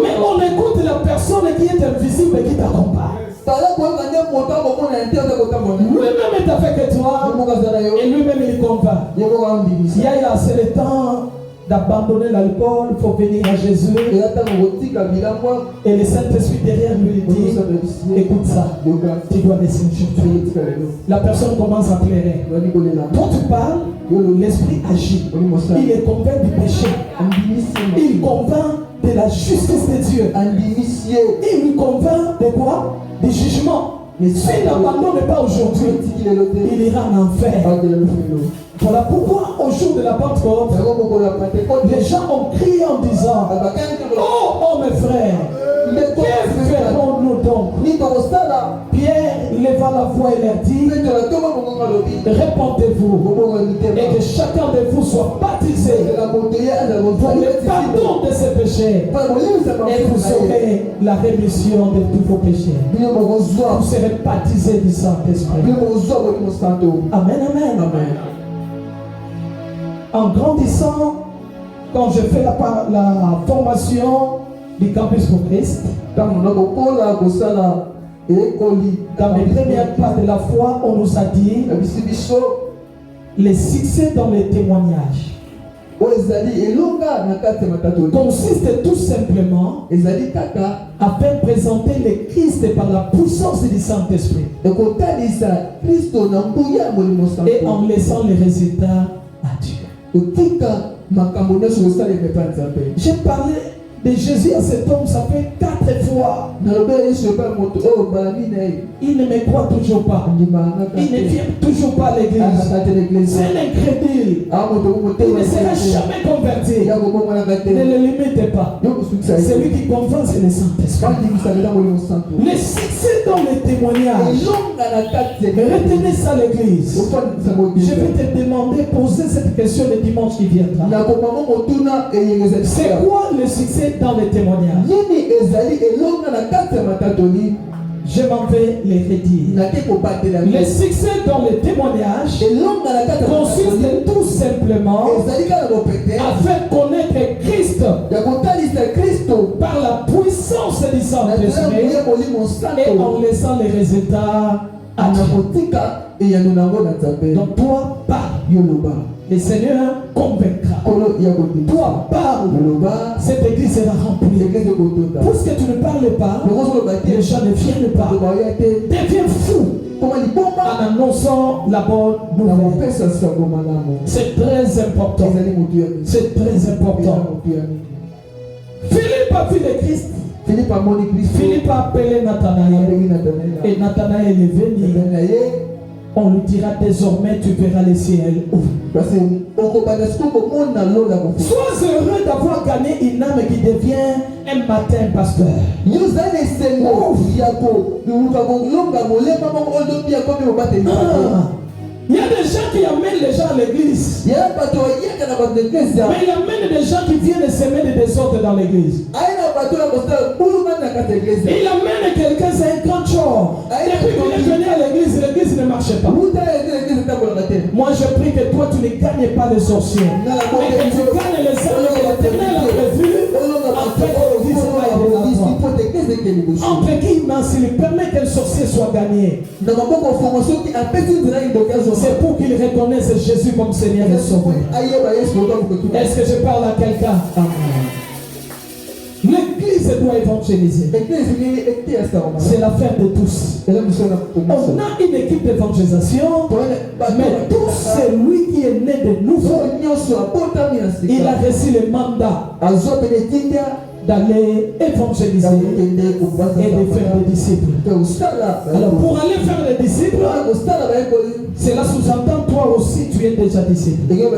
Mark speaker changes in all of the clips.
Speaker 1: Mais on écoute la personne qui est invisible et qui t'accompagne. Lui-même est avec toi et lui-même il convainc. Yaya, c'est le temps d'abandonner l'alcool, il faut venir à Jésus. Et le Saint-Esprit derrière lui dit, écoute ça, tu dois laisser Jésus. La personne commence à pleurer. Quand tu parles, l'Esprit agit. Il est convaincu du péché. Il convainc de la justice de Dieu. Il lui convainc de quoi? Du jugement. Mais s'il n'abandonne pas aujourd'hui, il ira en enfer. Voilà pourquoi au jour de la Pentecôte, les gens ont crié en disant, oh mes frères, que ferons-nous donc? Pierre leva la voix et leur dit, répondez-vous et que chacun de vous soit baptisé pour le pardon de ses péchés et vous aurez la rémission de tous vos péchés. Vous serez baptisés du Saint-Esprit. Amen, amen, amen. En grandissant, quand je fais la formation du Campus pour Christ, dans les premières pas de la foi, on nous a dit les succès dans les témoignages consiste tout simplement à faire présenter le Christ par la puissance du Saint-Esprit et en laissant les résultats à Dieu. J'ai parlé de Jésus à cet homme, ça fait 4 fois. Il ne me croit toujours pas. Il ne vient toujours pas à l'église. C'est un incrédule. Il ne sera jamais converti. Ne le limitez pas. Celui qui comprend, c'est le Saint-Esprit. Les succès dans les témoignages. Retenez ça à l'église. Je vais te demander, poser cette question le dimanche qui viendra. C'est quoi le succès dans les témoignages? Je m'en vais les redire. Le succès dans les témoignages consiste tout simplement à faire connaître Christ par la puissance du Saint-Esprit et en laissant les résultats à Dieu. Donc toi, parle. Le Seigneur convaincra. Toi, parle. Cette église sera remplie. Puisque tu ne parles pas, les gens ne viennent pas. Deviens fou en annonçant la bonne nouvelle. C'est très important. C'est très important. Philippe a vu le Christ. Philippe a appelé Nathanaël. Et Nathanaël est venu. On lui dira désormais tu verras le ciel ouvert. Sois heureux d'avoir gagné une âme qui devient un matin pasteur. Il y a des gens qui amènent les gens à l'église. Mais il amène des gens qui viennent semer des désordres dans l'église. Il amène quelqu'un, c'est un grand chore. Depuis qu'il est venu à l'église ne marchait pas. Moi je prie que toi tu ne gagnes pas les sorciers. Mais que tu gagnes les âmes que l'Éternel a prévues afin que l'église aille de l'avant. Entre qui s'il permet qu'un sorcier soit gagné, c'est pour qu'il reconnaisse Jésus comme Seigneur et Sauveur. Est-ce que je parle à quelqu'un? L'église doit évangéliser. C'est l'affaire de tous. On a une équipe d'évangélisation, mais tout celui qui est né de nouveau, il a reçu le mandat d'aller évangéliser et de faire des disciples. Alors pour aller faire des disciples, cela sous-entend toi aussi tu es déjà disciple. Amen.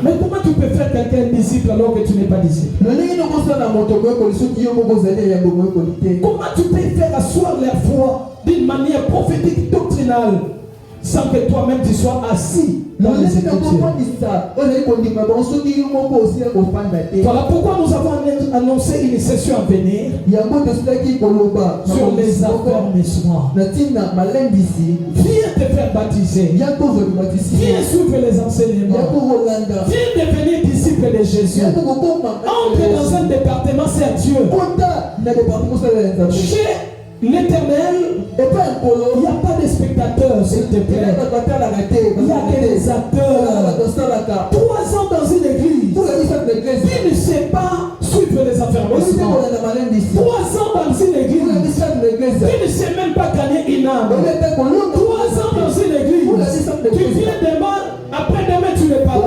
Speaker 1: Mais comment tu peux faire quelqu'un disciple alors que tu n'es pas disciple? Comment tu peux faire asseoir leur foi d'une manière prophétique, doctrinale, sans que toi-même tu sois assis dans les Écritures? Voilà pourquoi nous avons annoncé une session à venir sur les affermissements. Viens te faire baptiser. Viens suivre les enseignements. Viens devenir disciple de Jésus. Entre dans un département, c'est Dieu. Chez l'Éternel, il n'y a pas de spectateurs, s'il te plaît. Il y a que des acteurs. 3 ans dans une église, tu ne sais pas suivre les affermissements. 3 ans dans une église, tu ne sais même pas gagner une âme. 3 ans dans une église, tu viens demain, après demain tu n'es pas là.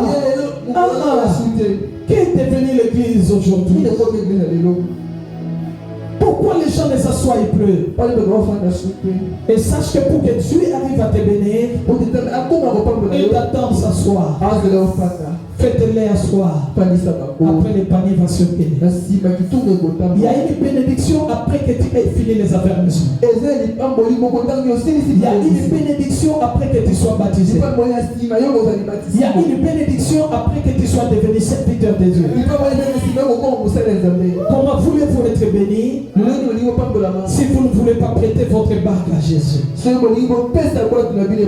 Speaker 1: Qu'est devenu l'église aujourd'hui? Pourquoi les gens ne s'assoient plus? Et sache que pour que Dieu arrive à te bénir, il t'attend s'asseoir. Faites-les asseoir. Après le panier va se payer. Il y a une bénédiction après que tu aies fini les affermissements. Il y a une bénédiction après que tu sois baptisé. Il y a une bénédiction après que tu sois devenu serviteur de Dieu. Comment voulez-vous être béni si vous ne voulez pas prêter votre barque à Jésus?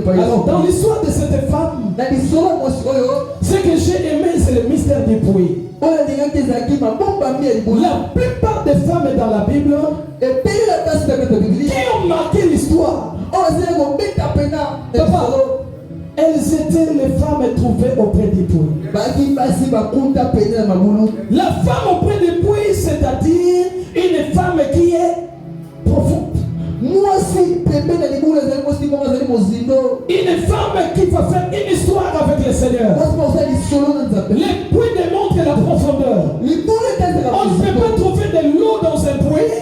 Speaker 1: Alors dans l'histoire de cette femme, ce que j'ai aimé, c'est le mystère du puits. La plupart des femmes dans la Bible qui ont marqué l'histoire, elles étaient les femmes trouvées auprès du puits. La femme auprès du puits, c'est-à-dire une femme qui est profonde. Une femme qui va faire une histoire avec le Seigneur. Les puits démontrent la profondeur. On ne peut pas trouver de l'eau dans un puits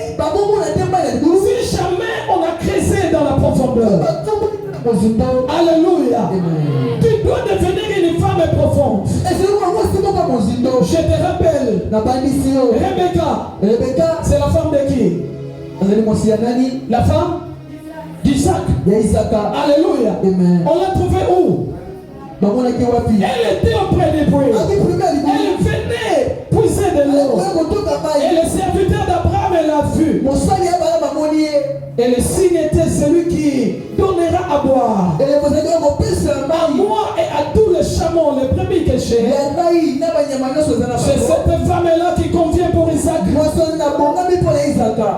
Speaker 1: si jamais on a creusé dans la profondeur. Alléluia. Tu dois devenir une femme profonde. Je te rappelle, Rebecca, c'est la femme de qui? La femme d'Isaac. Alléluia. On l'a trouvée où? Elle était auprès des puits. Elle venait puiser de l'eau. Et le serviteur d'Abraham l'a vu. Et le signe était celui qui donnera à boire à moi et à tous les chameaux, les brebis que j'ai. C'est cette femme-là qui convient pour Isaac,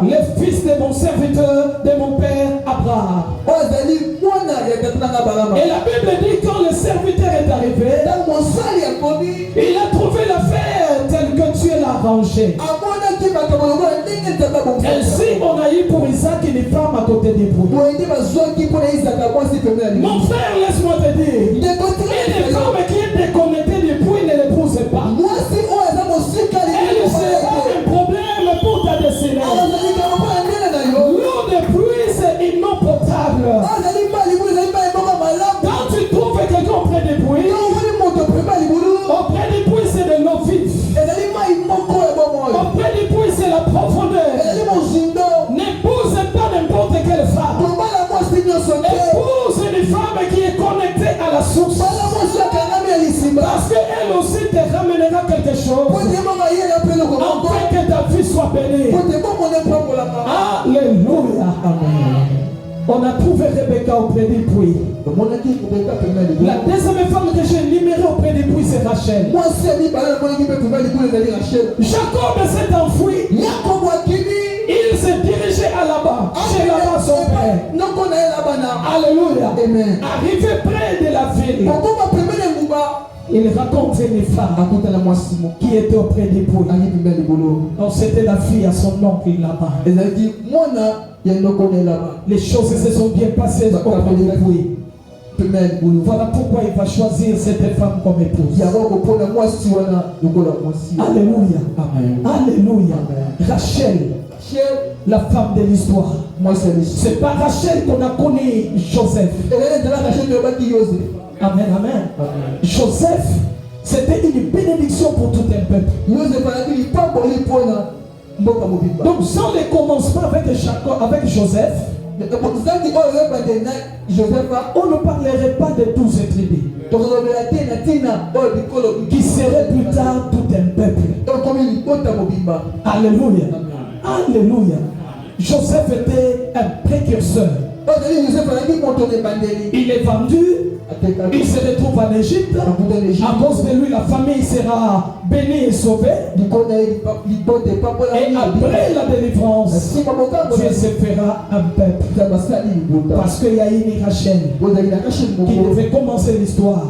Speaker 1: le fils de mon serviteur, de mon père Abraham. Et la Bible dit quand le serviteur est arrivé, il a trouvé l'affaire telle que Dieu l'a rangée. Ainsi, on a eu pour Isaac une femme à côté des puits. Mon frère, laisse-moi te dire, une femme qui est déconnectée du puits ne l'épouse pas. Elle sera un problème pour ta destinée. L'eau de pluie, c'est une eau potable. Quand tu trouves quelqu'un auprès des puits, auprès des puits, c'est de l'eau vive. Auprès des puits, c'est la profondeur. N'épouse pas n'importe quelle femme. Épouse une femme qui est connectée à la source. Parce qu'elle aussi te ramènera quelque chose. Afin que ta vie soit bénie. Alléluia. On a trouvé Rebecca auprès du puits. La deuxième femme que j'ai énumérée auprès du puits, c'est Rachel. Jacob s'est enfoui. Il s'est dirigé à là-bas, chez là-bas son père. Alléluia. Arrivé près de la ville, il raconte une femme qui était auprès des puits. Donc c'était la fille à son oncle là-bas. Les choses se sont bien passées auprès des puits. Voilà pourquoi il va choisir cette femme comme épouse. Alléluia. Alléluia. Rachel, la femme de l'histoire. C'est pas Rachel qu'on a connu Joseph. Amen, amen. Joseph, c'était une bénédiction pour tout un peuple. Donc sans le commencement avec Joseph, on ne parlerait pas de 12 tribus qui seraient plus tard tout un peuple. Alléluia. Alléluia. Joseph était un précurseur. Il est vendu Il se retrouve en Égypte. À cause de lui, la famille sera bénie et sauvée. Et après la délivrance, Dieu se fera un peuple. Parce qu'il y a une Rachel qui devait commencer l'histoire,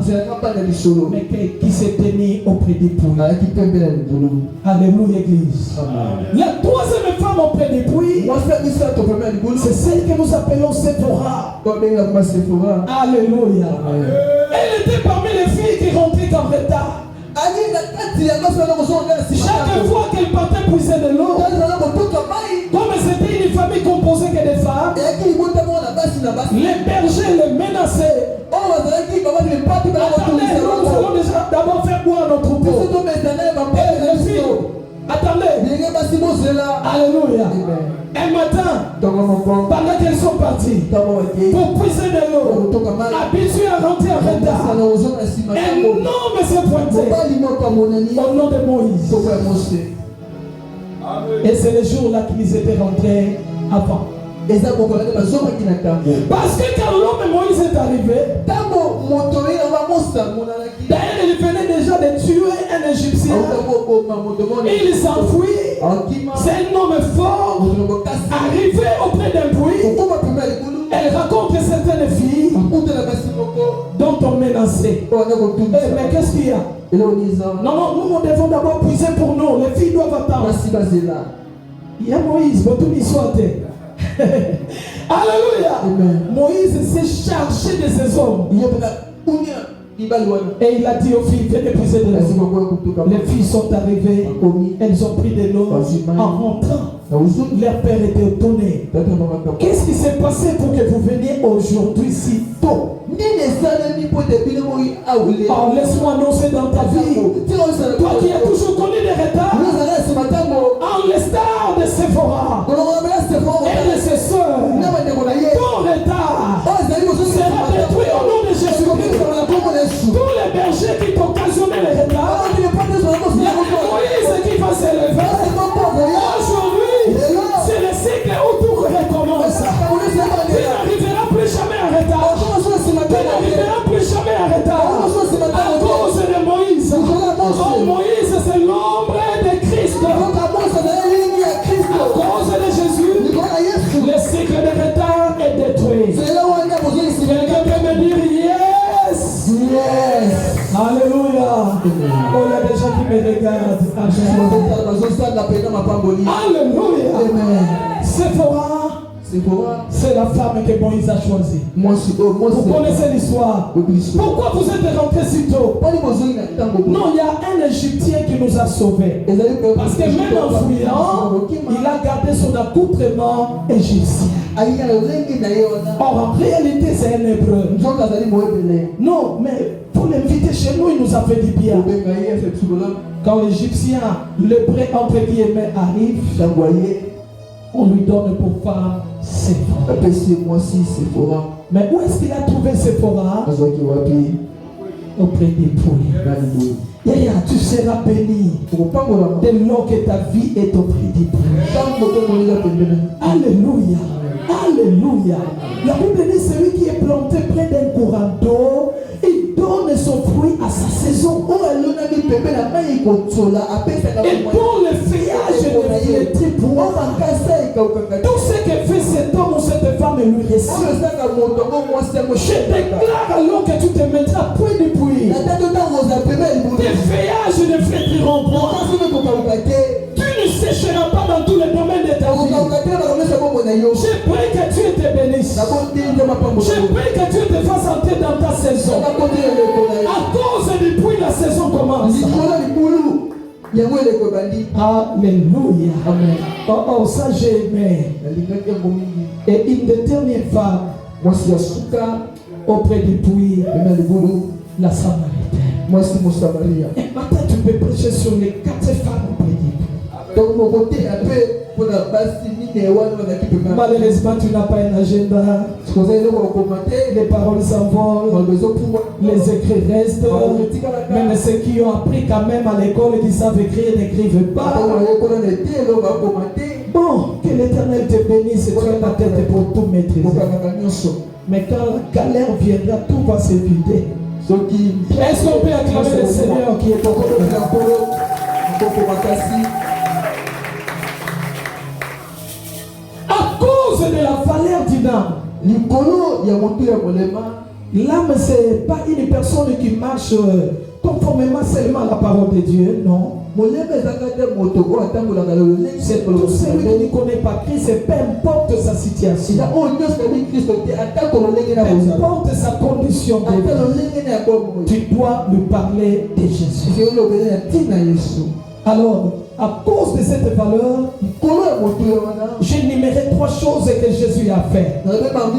Speaker 1: mais qui s'est tenue auprès d'époux. Alléluia, Église. La troisième femme auprès d'époux, c'est celle que nous appelons Séphora. Alléluia. Elle était parmi les filles qui rentraient en retard. Chaque fois qu'elle partait puiser de l'eau, comme c'était une famille composée que des femmes, les bergers les menaçaient. Attendez, nous allons déjà d'abord faire boire notre troupeau. Attendez. Alléluia. Un matin, pendant qu'elles sont parties pour puiser de l'eau, habituées à rentrer en retard, un homme s'est pointé au nom de Moïse. Et c'est le jour-là qu'ils étaient rentrés avant. Parce que quand l'homme Moïse est arrivé, d'ailleurs il venait déjà de tuer un Égyptien. Il s'enfuit. C'est un homme fort. Arrivé auprès d'un puits, elle rencontre certaines filles dont on menaçait. Mais qu'est-ce qu'il y a? Non, nous devons d'abord puiser pour nous. Les filles doivent attendre. Il y a Moïse, votre histoire. Alléluia. Moïse s'est chargé de ces hommes. Et il a dit aux filles, venez puiser de l'eau. Les filles sont arrivées, elles ont pris de l'eau. En rentrant, leur père était étonné. Qu'est-ce qui s'est passé pour que vous veniez aujourd'hui si tôt? Oh, laisse-moi annoncer dans ta vie, toi qui as toujours connu des retards, en l'estar de Séphora et de ses soeurs, ton retard sera détruit au nom de Jésus-Christ. Tous les bergers qui t'occasionnaient les retards, il y a Moïse qui va s'élever. Aujourd'hui, c'est le cycle où tout recommence. Tu n'arriveras plus jamais en retard. Tu n'arriveras plus jamais en retard. À cause de Moïse. Oh, Moïse, c'est l'ombre de Christ. À cause de Jésus, le cycle de retard est détruit. Quelqu'un peut me dire yes? Yes. Alléluia. Oh, il y a des gens qui me regardent. Alléluia. Amen. Séphora, c'est la femme que Moïse a choisie. Vous connaissez l'histoire. Pourquoi vous êtes rentrés si tôt? Non, il y a un Égyptien qui nous a sauvés. Parce que même en fuyant, il a gardé son accoutrement égyptien. Or, en réalité, c'est un hébreu. Non, mais pour l'inviter chez nous, il nous a fait du bien. Quand l'Égyptien, l'hébreu entre guillemets, arrive, on lui donne pour femme Séphora. Mais où est-ce qu'il a trouvé Séphora? Auprès des poules. Yaya, tu seras béni dès lors que ta vie est auprès des poules. Alléluia. Alléluia. La Bible dit celui qui est planté près d'un courant d'eau, il donne son fruit à sa saison. Et pour le feuillage de piété pour tout ce que fait cet homme ou cette femme lui récite. Je déclare alors que tu te mettras près du puits. Tes feuillages ne flétriront point. Tu ne sécheras pas dans tous les domaines de ta vie. Je prie que Dieu te bénisse. Je prie que Dieu te fasse entrer dans ta saison. À cause du puits, la saison commence. Alléluia. Amen. Oh, ça j'ai aimé. Et une des dernières femmes auprès du puits, la Samaritaine. Et maintenant tu peux prêcher sur les 4 femmes auprès du puits. Malheureusement, tu n'as pas un agenda. Les paroles s'envolent, les écrits restent. Même ceux qui ont appris quand même à l'école et qui savent écrire n'écrivent pas. Bon, que l'Éternel te bénisse et tu as la tête pour tout maîtriser. Mais quand la galère viendra, tout va se vider. Est-ce qu'on peut acclamer le Seigneur qui est au à cause de la valeur d'une âme. L'âme, ce n'est pas une personne qui marche conformément seulement à la parole de Dieu, non. C'est tout celui qui ne connaît pas Christ, et peu importe sa situation, peu importe sa condition de vie, tu dois lui parler de Jésus. Alors, à cause de cette valeur, j'énumérerai 3 choses que Jésus a fait. Premièrement,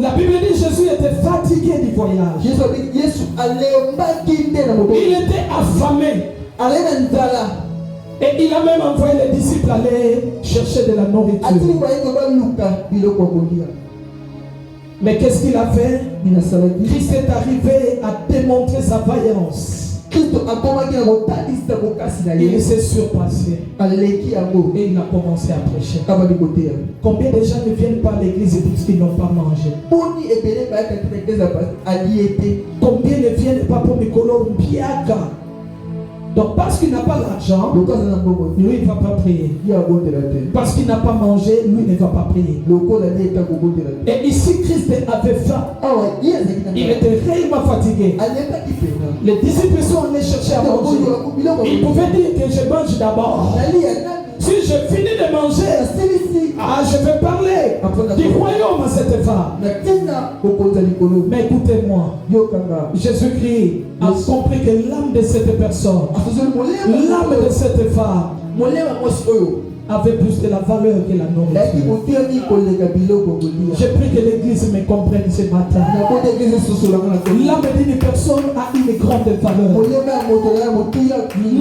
Speaker 1: la Bible dit que Jésus était fatigué du voyage. Il était affamé. Et il a même envoyé les disciples aller chercher de la nourriture. Mais qu'est-ce qu'il a fait? Christ est arrivé à démontrer sa vaillance. Il s'est surpassé. Et il a commencé à prêcher. Combien de gens ne viennent pas à l'église puisqu'ils n'ont pas mangé? Combien ne viennent pas pour Mikolo Mpiaka? Donc parce qu'il n'a pas l'argent, lui il ne va pas prier. Parce qu'il n'a pas mangé, lui ne va pas prier. Et ici Christ avait faim. Il était réellement fatigué. Les disciples sont allés chercher à manger. Il pouvait dire que je mange d'abord. Si je finis de manger, je vais parler du royaume à cette femme. Mais écoutez-moi, Jésus-Christ a compris que l'âme de cette personne, l'âme de cette femme, avait plus de la valeur que la nourriture. Je prie que l'église me comprenne ce matin. L'âme d'une personne a une grande valeur.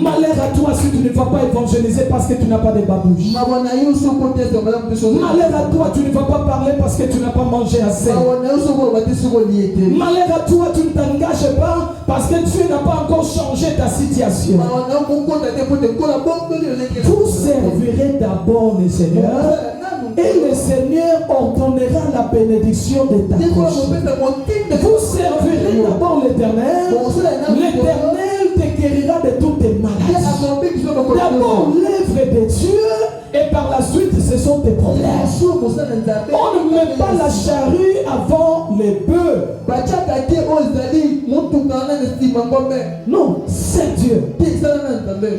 Speaker 1: Malheur à toi si tu ne vas pas évangéliser parce que tu n'as pas de babouche. Malheur à toi, tu ne vas pas parler parce que tu n'as pas mangé assez. Malheur à toi, tu ne t'engages pas parce que tu n'as pas encore changé ta situation. Vous servirez d'abord le Seigneur et le Seigneur ordonnera la bénédiction de ta bouche. Vous servirez d'abord l'Éternel. L'Éternel te guérira de toutes tes maladies. D'abord l'œuvre de Dieu et par la suite ce sont tes problèmes. On ne met pas la charrue avant les bœufs. Non, c'est Dieu.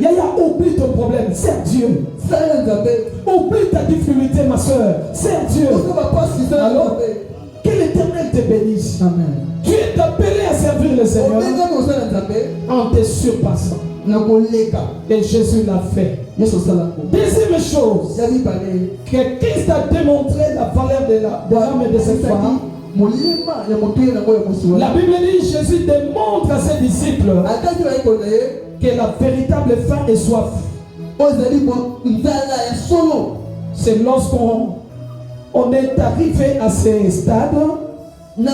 Speaker 1: Yaya, oublie ton problème, c'est Dieu. Oublie ta difficulté, ma soeur, c'est Dieu. Alors, que l'Éternel te bénisse. Amen. Tu es appelé à servir le Seigneur en te surpassant. Et Jésus l'a fait. Deuxième chose, que Christ a démontré la valeur de l'âme et de cette femme. La Bible dit, Jésus démontre à ses disciples que la véritable faim et soif, c'est lorsqu'on est arrivé à ce stade de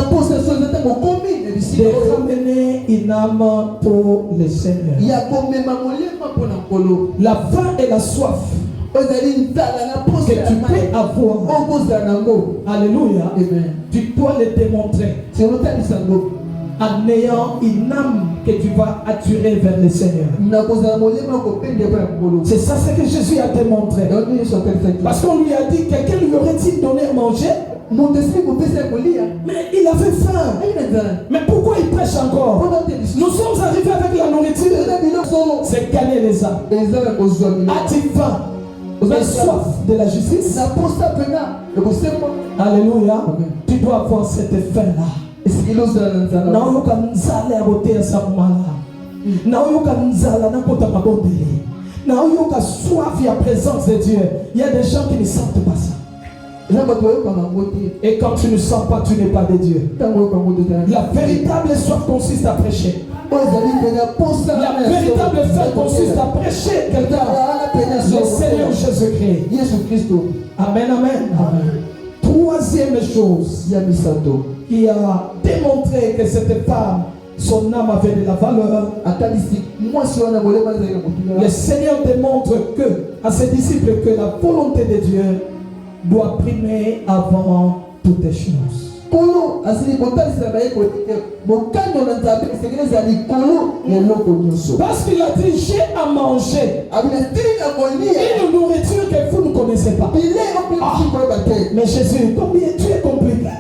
Speaker 1: ramener une âme pour le Seigneur. La faim et la soif que tu peux avoir, alléluia, tu dois le démontrer en ayant une âme que tu vas attirer vers le Seigneur. C'est ça ce que Jésus a démontré. Parce qu'on lui a dit, quelqu'un lui aurait-il donné à manger? Mais il avait faim. Mais pourquoi il prêche encore? Nous sommes arrivés avec la nourriture. C'est gagner les âmes. As-tu faim et soif de la justice? Alléluia. Tu dois avoir cette faim-là. Naoyoka nzala ya boteya mala. Naoyoka nzala na kota mabondele. Naoyoka soif ya présence de Dieu. Il y a des gens qui ne sentent pas ça. Et quand tu ne sens pas, tu n'es pas de Dieu. La véritable soif consiste à prêcher. La véritable faim consiste à prêcher quelqu'un. Le Seigneur Jésus-Christ. Amen, amen. Troisième chose qui a démontré que cette femme, son âme avait de la valeur. Le Seigneur démontre à ses disciples que la volonté de Dieu doit primer avant toutes les choses. Parce qu'il a dit, j'ai à manger une nourriture que vous ne connaissez pas. Mais Jésus, combien tu es compliqué?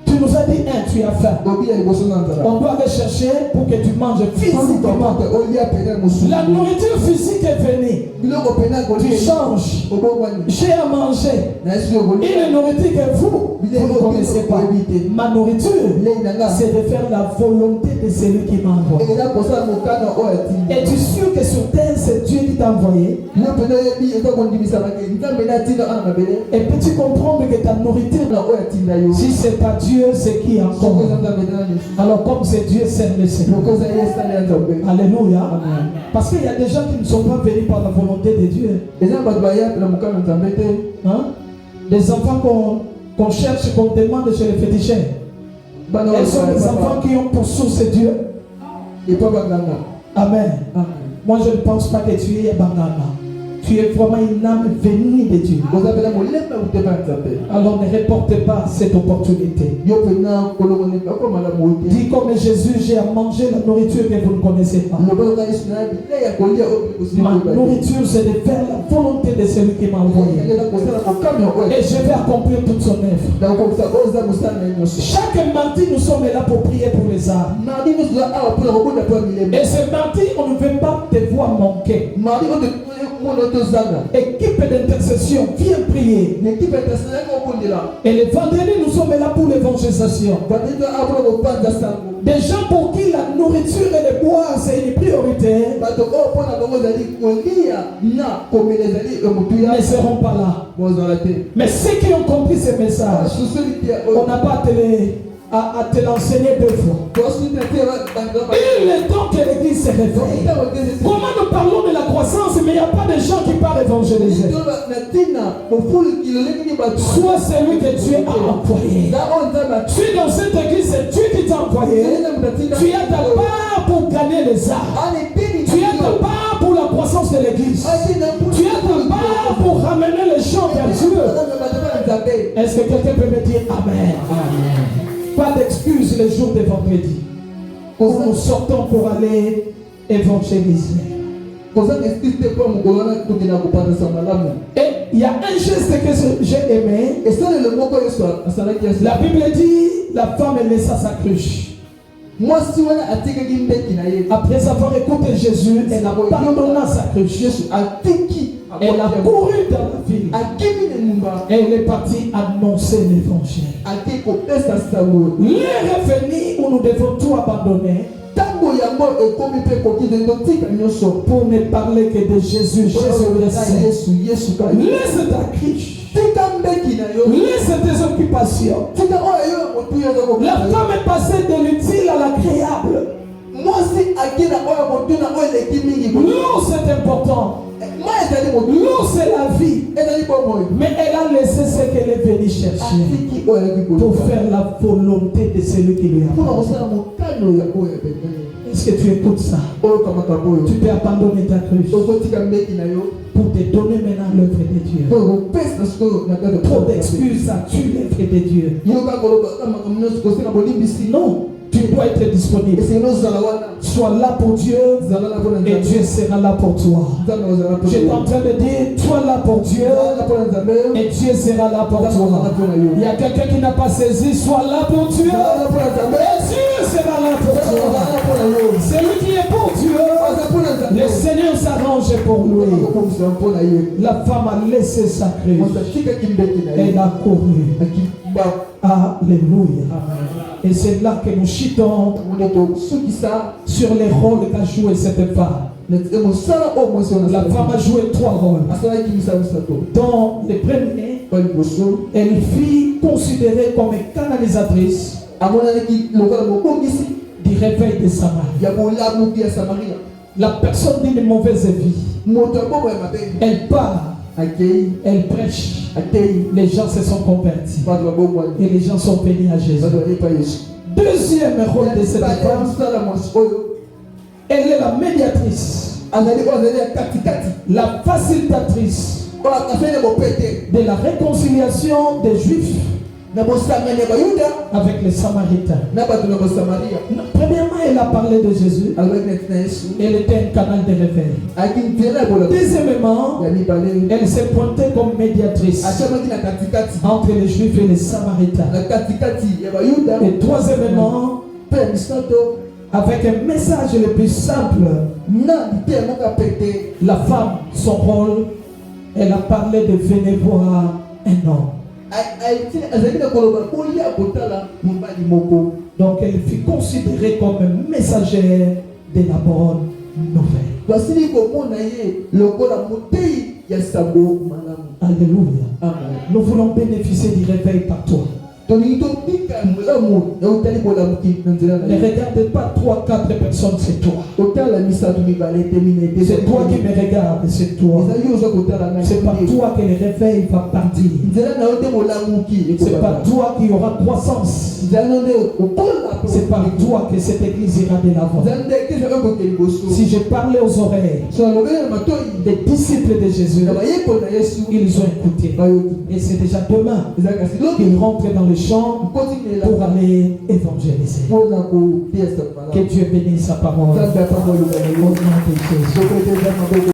Speaker 1: Tu nous as dit, tu as faim. On doit aller chercher pour que tu manges physiquement. La nourriture physique est venue. Tu changes. J'ai à manger une nourriture que vous ne connaissez pas. Ma nourriture, c'est de faire la volonté de celui qui m'a envoyé. Es-tu sûr que sur terre, c'est Dieu qui t'a envoyé? Et peux-tu comprendre que ta nourriture, si c'est pas Dieu, c'est qui encore? Alors comme c'est Dieu, c'est le Seigneur. Alléluia. Parce qu'il y a des gens qui ne sont pas venus par la volonté de Dieu. Hein? Des enfants qu'on cherche, qu'on demande chez les féticheurs. Elles sont des enfants qui ont pour source Dieu. Amen. Moi je ne pense pas que tu es Bangana. Tu es vraiment une âme venue de Dieu. Alors ne reporte pas cette opportunité. Dis comme Jésus, j'ai à manger la nourriture que vous ne connaissez pas. Ma nourriture, c'est de faire la volonté de celui qui m'a envoyé. Et je vais accomplir toute son œuvre. Chaque mardi, nous sommes là pour prier pour les âmes. Et ce mardi, on ne veut pas te voir manquer. Équipe d'intercession, viens prier. Et le vendredi, nous sommes là pour l'évangélisation. Des gens pour qui la nourriture et le boire, c'est une priorité, ne seront pas là. Mais ceux qui ont compris ce message, on n'a pas à te l'enseigner deux fois. Il est temps que l'église se réveille. Comment nous parlons de la croissance, mais il n'y a pas de gens qui parlent évangéliser. Sois celui que Dieu a envoyé. Tu es dans cette église, c'est Dieu qui t'a envoyé. Tu as ta part pour gagner les âmes. Tu as ta part pour la croissance de l'église. Tu as ta part pour ramener les gens vers Dieu. Est-ce que quelqu'un peut me dire Amen? Amen. Pas d'excuses les jours de vendredi où nous sortons pour aller évangéliser. Et il y a un geste que j'ai aimé. La Bible dit la femme laissa sa cruche. Après avoir écouté Jésus, elle abandonna sa cruche. Elle a couru dans la ville. Et elle est partie annoncer l'évangile. L'heure est venue où nous devons tout abandonner pour ne parler que de Jésus. Laisse ta cruche. Laisse tes occupations. La femme est passée de l'utile à l'agréable. L'eau, c'est important. L'eau, c'est la vie. Mais elle a laissé ce qu'elle est venue chercher pour faire la volonté de celui qui lui a parlé. Est-ce que tu écoutes ça? Tu peux abandonner ta cruche pour te donner maintenant l'œuvre de Dieu. Trop d'excuses as-tu l'œuvre de Dieu? Non. Tu dois être disponible. Sois là pour Dieu et Dieu sera là pour toi. J'étais en train de dire, sois là pour Dieu et Dieu sera là pour toi. Il y a quelqu'un qui n'a pas saisi, sois là pour Dieu et Dieu sera là pour toi. Celui qui est pour Dieu, le Seigneur s'arrange pour lui. La femme a laissé sa cruche. Elle a couru. Alléluia. Et c'est là que nous chutons sur les rôles qu'a joué cette femme. La femme a joué 3 rôles. Dans le premier, elle fut considérée comme canalisatrice du réveil de Samarie. La personne d'une mauvaise vie, elle part, elle prêche, les gens se sont convertis et les gens sont venus à Jésus. Deuxième rôle de cette femme, elle est la médiatrice, la facilitatrice de la réconciliation des Juifs avec les Samaritains. Premièrement, elle a parlé de Jésus. Elle était un canal de réveil. Deuxièmement, elle s'est pointée comme médiatrice entre les Juifs et les Samaritains. Et troisièmement, avec un message le plus simple, la femme, son rôle, elle a parlé de venez voir un homme. Donc elle fut considérée comme messagère de la bonne nouvelle. Alléluia. Amen. Nous voulons bénéficier du réveil par toi. Ne regarde pas 3-4 personnes, c'est toi. C'est toi qui me regardes, c'est toi. C'est par toi que le réveil va partir. C'est par toi qu'il y aura croissance. C'est par toi que cette église ira de l'avant. Si je parlais aux oreilles des disciples de Jésus, ils ont écouté. Et c'est déjà demain qu'ils rentrent dans le champ pour aller évangéliser. Que Dieu bénisse sa parole. Au nom de Jésus.